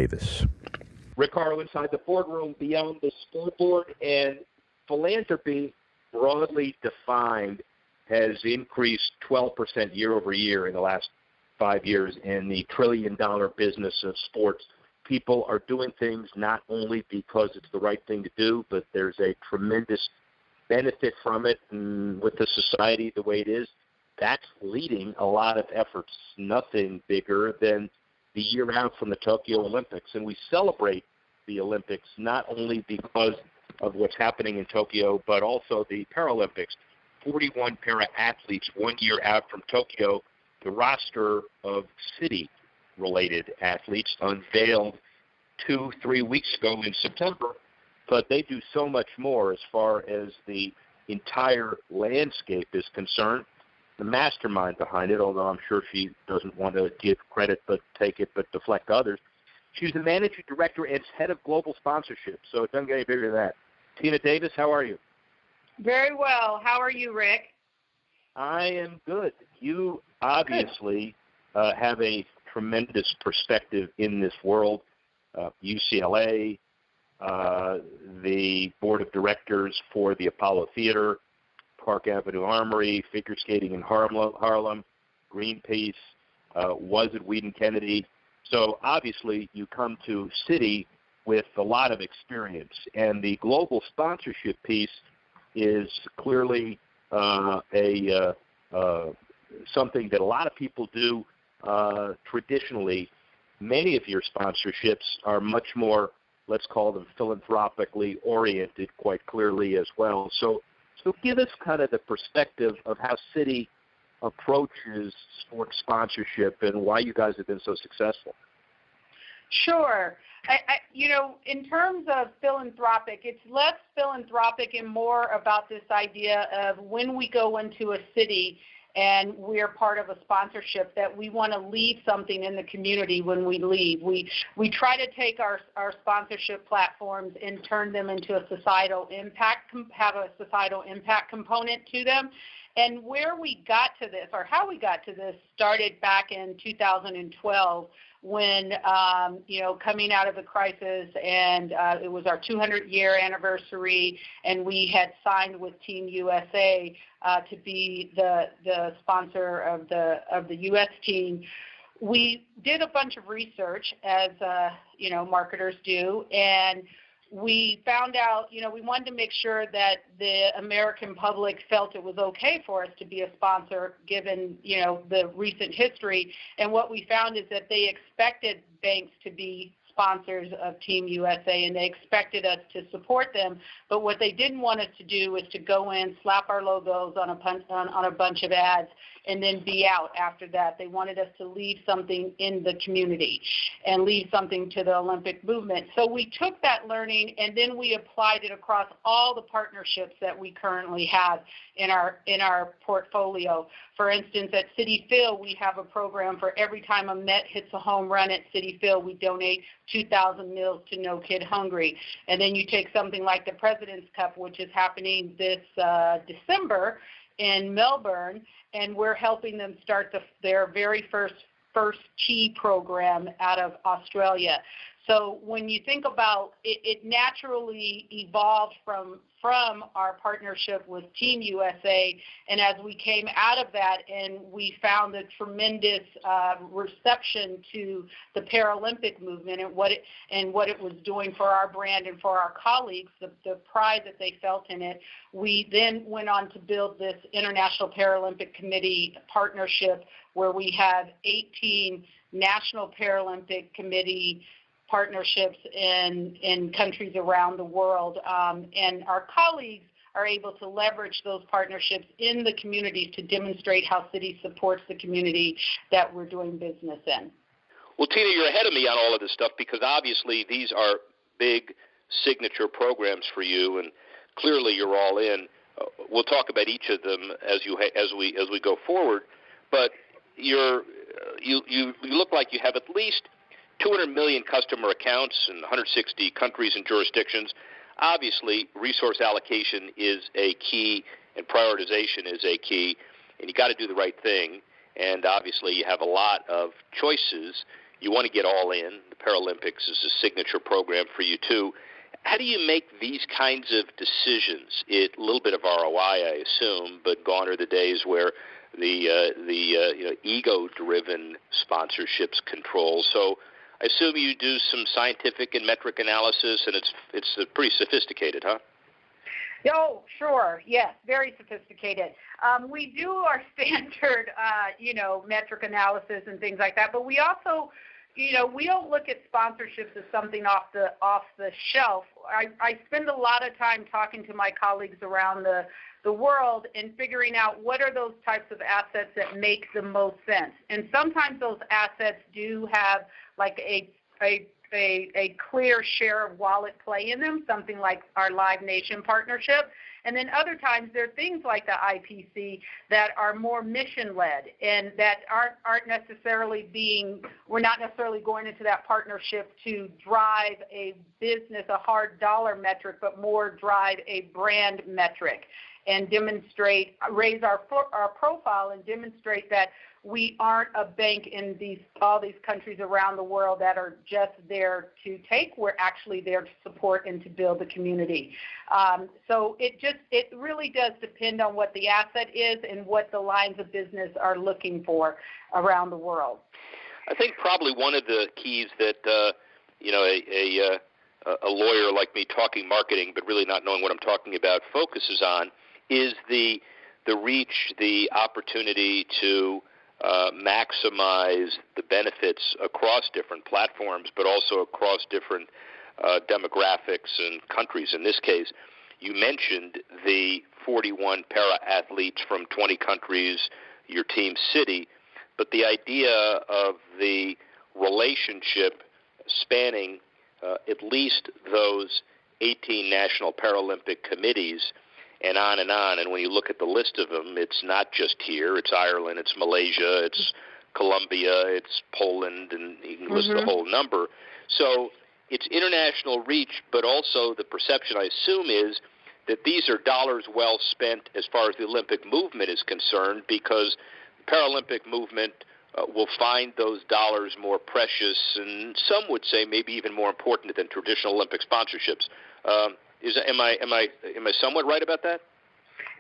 Davis. Rick Horrow inside the boardroom, beyond the scoreboard, and philanthropy, broadly defined, has increased 12% year over year in the last 5 years in the trillion-dollar business of sports. People are doing things not only because it's the right thing to do, but there's a tremendous benefit from it. And with the society the way it is, that's leading a lot of efforts. Nothing bigger than the year out from the Tokyo Olympics. And we celebrate the Olympics not only because of what's happening in Tokyo, but also the Paralympics. 41 para-athletes 1 year out from Tokyo. The roster of city-related athletes unveiled 2-3 weeks ago in September, but they do so much more as far as the entire landscape is concerned. The mastermind behind it, although I'm sure she doesn't want to give credit but take it but deflect others, she's the managing director and head of global sponsorship, so it doesn't get any bigger than that. Tina Davis, how are you? Very well. How are you, Rick? I am good. You obviously have a tremendous perspective in this world. UCLA, the board of directors for the Apollo Theater, Park Avenue Armory, figure skating in Harlem, Greenpeace, was at Wheaton Kennedy. So obviously you come to Citi with a lot of experience, and the global sponsorship piece is clearly something that a lot of people do traditionally. Many of your sponsorships are much more, let's call them philanthropically oriented, quite clearly as well. So give us kind of the perspective of how Citi approaches sports sponsorship and why you guys have been so successful. Sure. In terms of philanthropic, it's less philanthropic and more about this idea of when we go into a city and we're part of a sponsorship that we want to leave something in the community when we leave. We try to take our sponsorship platforms and turn them into a societal impact, have a societal impact component to them. And where we got to this, or how we got to this, started back in 2012 when, coming out of the crisis, and it was our 200-year anniversary, and we had signed with Team USA to be the sponsor of the U.S. team. We did a bunch of research, as marketers do, and we found out, we wanted to make sure that the American public felt it was okay for us to be a sponsor given, the recent history. And what we found is that they expected banks to be sponsors of Team USA, and they expected us to support them. But what they didn't want us to do was to go in, slap our logos on a bunch of ads, and then be out after that. They wanted us to leave something in the community and leave something to the Olympic movement. So we took that learning, and then we applied it across all the partnerships that we currently have in our portfolio. For instance, at Citi Field, we have a program for every time a Met hits a home run at Citi Field, we donate 2,000 meals to No Kid Hungry. And then you take something like the President's Cup, which is happening this December in Melbourne, and we're helping them start their very first Chi program out of Australia. So when you think about it, it naturally evolved from our partnership with Team USA, and as we came out of that and we found a tremendous reception to the Paralympic movement and what it was doing for our brand and for our colleagues, the pride that they felt in it, we then went on to build this International Paralympic Committee partnership where we have 18 National Paralympic Committee partnerships in countries around the world, and our colleagues are able to leverage those partnerships in the communities to demonstrate how Citi supports the community that we're doing business in. Well, Tina, you're ahead of me on all of this stuff because obviously these are big signature programs for you, and clearly you're all in. We'll talk about each of them as we go forward, but you look like you have at least 200 million customer accounts in 160 countries and jurisdictions. Obviously, resource allocation is a key and prioritization is a key, and you got to do the right thing. And obviously, you have a lot of choices You want to get all in. The Paralympics is a signature program for you, too. How do you make these kinds of decisions? A little bit of ROI, I assume, but gone are the days where the ego-driven sponsorships control. So I assume you do some scientific and metric analysis, and it's pretty sophisticated, huh? Oh, sure. Yes, very sophisticated. We do our standard, metric analysis and things like that, but we also, we don't look at sponsorships as something off the shelf. I spend a lot of time talking to my colleagues around the world and figuring out what are those types of assets that make the most sense. And sometimes those assets do have like a clear share of wallet play in them, something like our Live Nation partnership. And then other times there are things like the IPC that are more mission-led and that aren't necessarily we're not necessarily going into that partnership to drive a business, a hard dollar metric, but more drive a brand metric and raise our profile and demonstrate that we aren't a bank in all these countries around the world that are just there to take. We're actually there to support and to build the community. So it really does depend on what the asset is and what the lines of business are looking for around the world. I think probably one of the keys that a lawyer like me talking marketing but really not knowing what I'm talking about focuses on is the reach, the opportunity to maximize the benefits across different platforms, but also across different demographics and countries. In this case, you mentioned the 41 para-athletes from 20 countries, your team city, but the idea of the relationship spanning at least those 18 national Paralympic committees and on and on. And when you look at the list of them, it's not just here. It's Ireland, it's Malaysia, it's Colombia, it's Poland, and you can list the whole number. So it's international reach, but also the perception, I assume, is that these are dollars well spent as far as the Olympic movement is concerned, because the Paralympic movement will find those dollars more precious and some would say maybe even more important than traditional Olympic sponsorships. Am I somewhat right about that?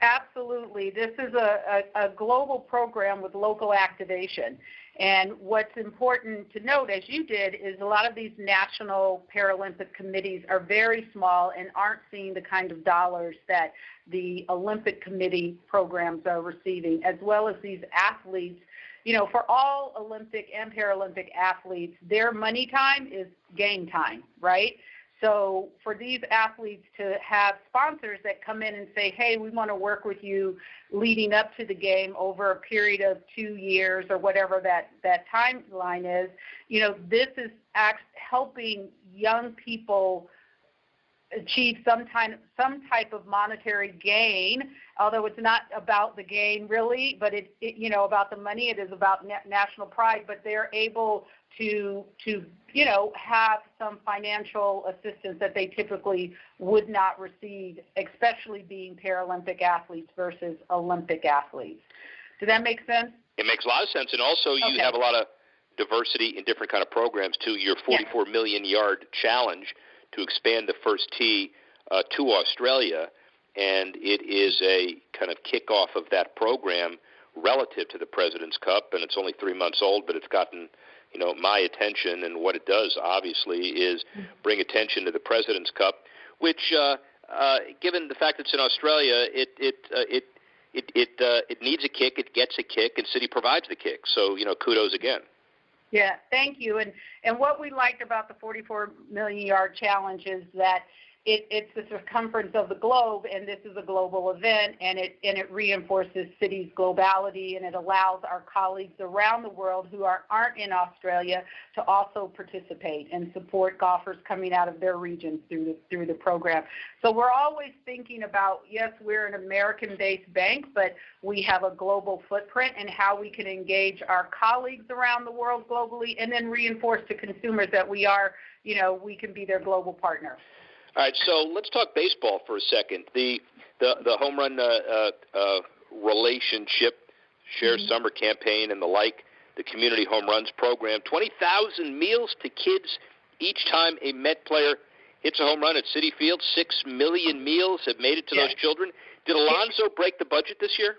Absolutely. This is a global program with local activation. And what's important to note, as you did, is a lot of these national Paralympic committees are very small and aren't seeing the kind of dollars that the Olympic Committee programs are receiving, as well as these athletes. For all Olympic and Paralympic athletes, their money time is game time, right? So for these athletes to have sponsors that come in and say, hey, we want to work with you leading up to the game over a period of 2 years or whatever that timeline is, this is helping young people achieve some type of monetary gain, although it's not about the gain really, but it about the money. It is about national pride, but they're able to have some financial assistance that they typically would not receive, especially being Paralympic athletes versus Olympic athletes. Does that make sense? It makes a lot of sense, and also you have a lot of diversity in different kind of programs too. Your 44 million yard challenge to expand the first tee to Australia, and it is a kind of kickoff of that program relative to the President's Cup, and it's only 3 months old, but it's gotten my attention. And what it does, obviously, is bring attention to the President's Cup, which, given the fact it's in Australia, it needs a kick, it gets a kick, and City provides the kick. So kudos again. Yeah, thank you. And what we liked about the 44 million yard challenge is that it's the circumference of the globe, and this is a global event, and it reinforces City's globality, and it allows our colleagues around the world who aren't in Australia to also participate and support golfers coming out of their regions through the program. So we're always thinking about, yes, we're an American-based bank, but we have a global footprint, and how we can engage our colleagues around the world globally, and then reinforce to consumers that we can be their global partner. All right, so let's talk baseball for a second. The home run relationship, share summer campaign and the like the Community Home Runs program. 20,000 meals to kids each time a Met player hits a home run at Citi Field. 6 million meals have made it to those children. Did Alonzo break the budget this year?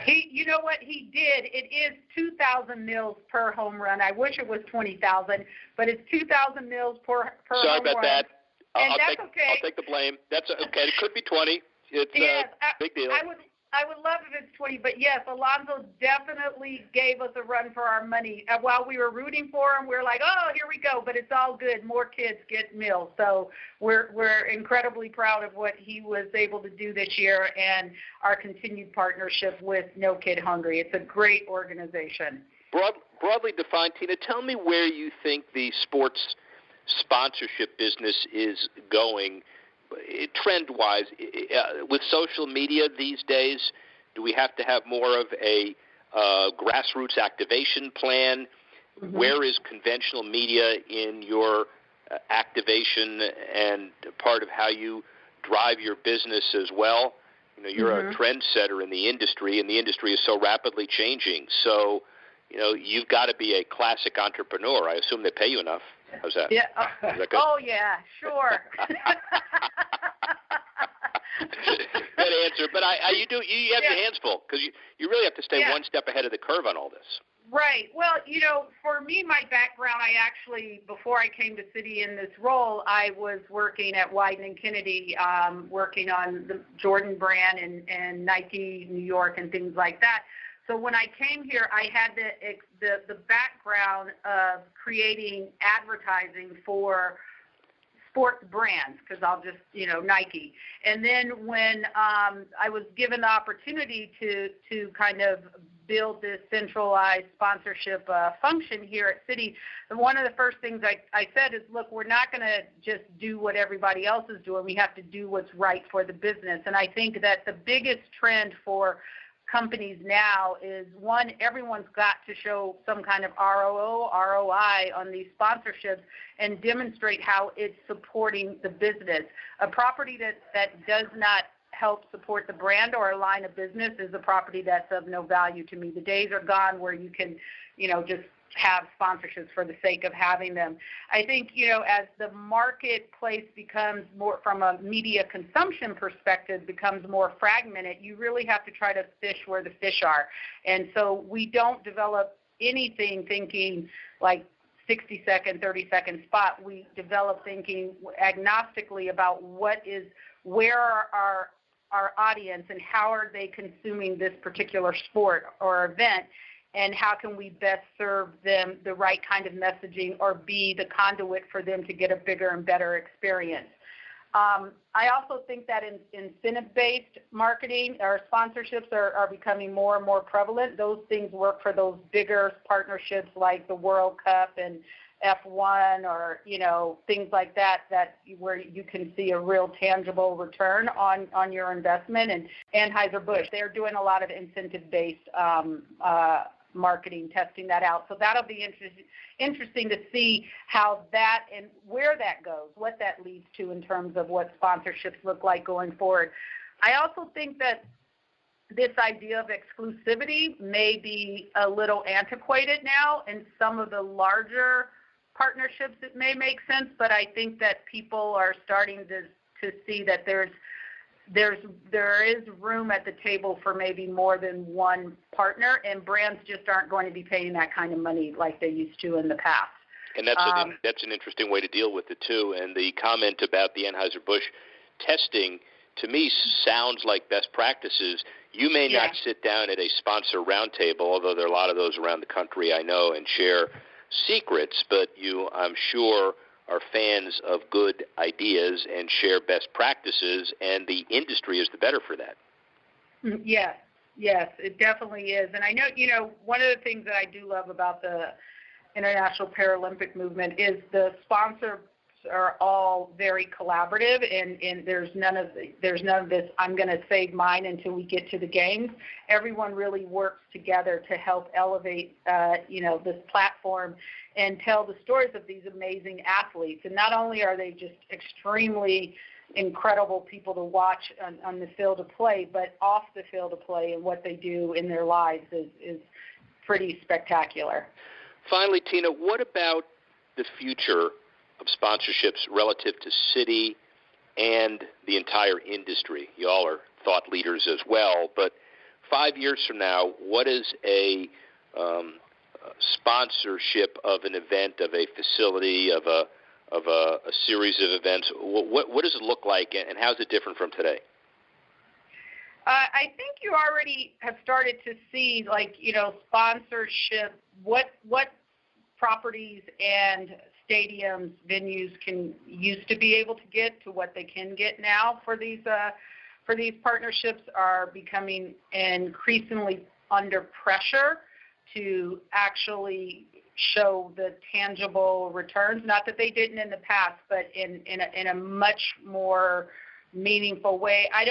You know what, he did. It is 2,000 meals per home run. I wish it was 20,000, but it's 2,000 meals per home run. Sorry about that. I'll take the blame. That's okay. It could be 20. It's a big deal. I would love if it's 20, but yes, Alonzo definitely gave us a run for our money. While we were rooting for him, we were like, oh, here we go, but it's all good. More kids get meals. So we're incredibly proud of what he was able to do this year and our continued partnership with No Kid Hungry. It's a great organization. Broadly defined, Tina, tell me where you think the sports sponsorship business is going trend-wise. With social media these days, do we have to have more of a grassroots activation plan? Mm-hmm. Where is conventional media in your activation and part of how you drive your business as well? You know, you're a trendsetter in the industry, and the industry is so rapidly changing. So, you know, you've got to be a classic entrepreneur. I assume they pay you enough. How's that? Yeah. Is that good? Oh, yeah, sure. Good answer. But you have your hands full because you really have to stay one step ahead of the curve on all this. Right. Well, you know, for me, my background, I actually, before I came to Citi in this role, I was working at Wieden & Kennedy, working on the Jordan brand and Nike New York and things like that. So when I came here, I had the background of creating advertising for sports brands, because I'll just, Nike. And then when I was given the opportunity to kind of build this centralized sponsorship function here at Citi, one of the first things I said is, look, we're not going to just do what everybody else is doing. We have to do what's right for the business. And I think that the biggest trend for companies now is, one, everyone's got to show some kind of ROI on these sponsorships and demonstrate how it's supporting the business. A property that does not help support the brand or a line of business is a property that's of no value to me. The days are gone where you can, just have sponsorships for the sake of having them. I think, as the marketplace becomes more, from a media consumption perspective, becomes more fragmented, you really have to try to fish where the fish are. And so we don't develop anything thinking like 60-second, 30-second spot. We develop thinking agnostically about where are our audience and how are they consuming this particular sport or event, and how can we best serve them the right kind of messaging or be the conduit for them to get a bigger and better experience. I also think that incentive-based marketing or sponsorships are becoming more and more prevalent. Those things work for those bigger partnerships like the World Cup and F1 or, things like that where you can see a real tangible return on your investment. And Anheuser-Busch, they're doing a lot of incentive-based marketing, testing that out. So that'll be interesting to see how that and where that goes, what that leads to in terms of what sponsorships look like going forward. I also think that this idea of exclusivity may be a little antiquated now. In some of the larger partnerships, it may make sense, but I think that people are starting to see that there is room at the table for maybe more than one partner, and brands just aren't going to be paying that kind of money like they used to in the past. And that's an interesting way to deal with it, too. And the comment about the Anheuser-Busch testing, to me, sounds like best practices. You may not sit down at a sponsor roundtable, although there are a lot of those around the country, I know, and share secrets, but you, I'm sure, are fans of good ideas and share best practices, and the industry is the better for that. Yes, it definitely is. And I know, one of the things that I do love about the International Paralympic movement is the sponsors are all very collaborative, and there's none of this, I'm going to save mine until we get to the games. Everyone really works together to help elevate, this platform and tell the stories of these amazing athletes. And not only are they just extremely incredible people to watch on the field of play, but off the field of play and what they do in their lives is pretty spectacular. Finally, Tina, what about the future of sponsorships relative to city and the entire industry? Y'all are thought leaders as well, but 5 years from now, what is a sponsorship of an event, of a facility, of a series of events? What does it look like, and how is it different from today? I think you already have started to see, sponsorship, what properties and stadiums, venues used to be able to get to what they can get now for these partnerships are becoming increasingly under pressure to actually show the tangible returns. Not that they didn't in the past, but in a much more meaningful way. I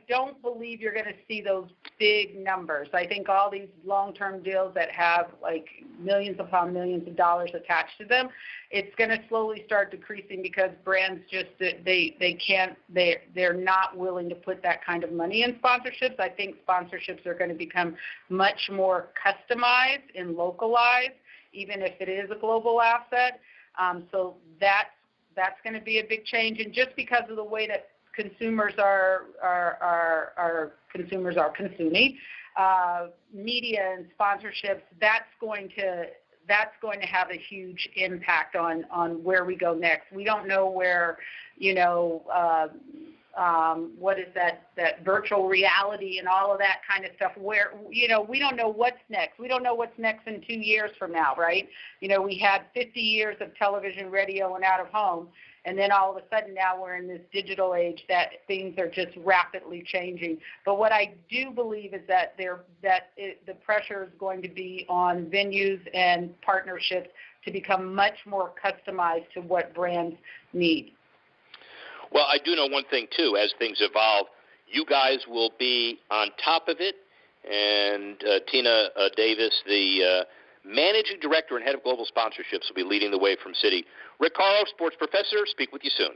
don't believe you're going to see those big numbers. I think all these long-term deals that have like millions upon millions of dollars attached to them, it's going to slowly start decreasing because brands just they're not willing to put that kind of money in sponsorships. I think sponsorships are going to become much more customized and localized, even if it is a global asset. So that's going to be a big change, and just because of the way that consumers are consuming media and sponsorships, that's going to have a huge impact on where we go next. We don't know where, what is that virtual reality and all of that kind of stuff, where, we don't know what's next. We don't know what's next in 2 years from now, right? We had 50 years of television, radio, and out of home, and then all of a sudden now we're in this digital age that things are just rapidly changing. But what I do believe is that the pressure is going to be on venues and partnerships to become much more customized to what brands need. Well, I do know one thing, too. As things evolve, you guys will be on top of it. And Tina Davis, the Managing Director and Head of Global Sponsorships, will be leading the way from Citi. Rick Horrow, sports professor, speak with you soon.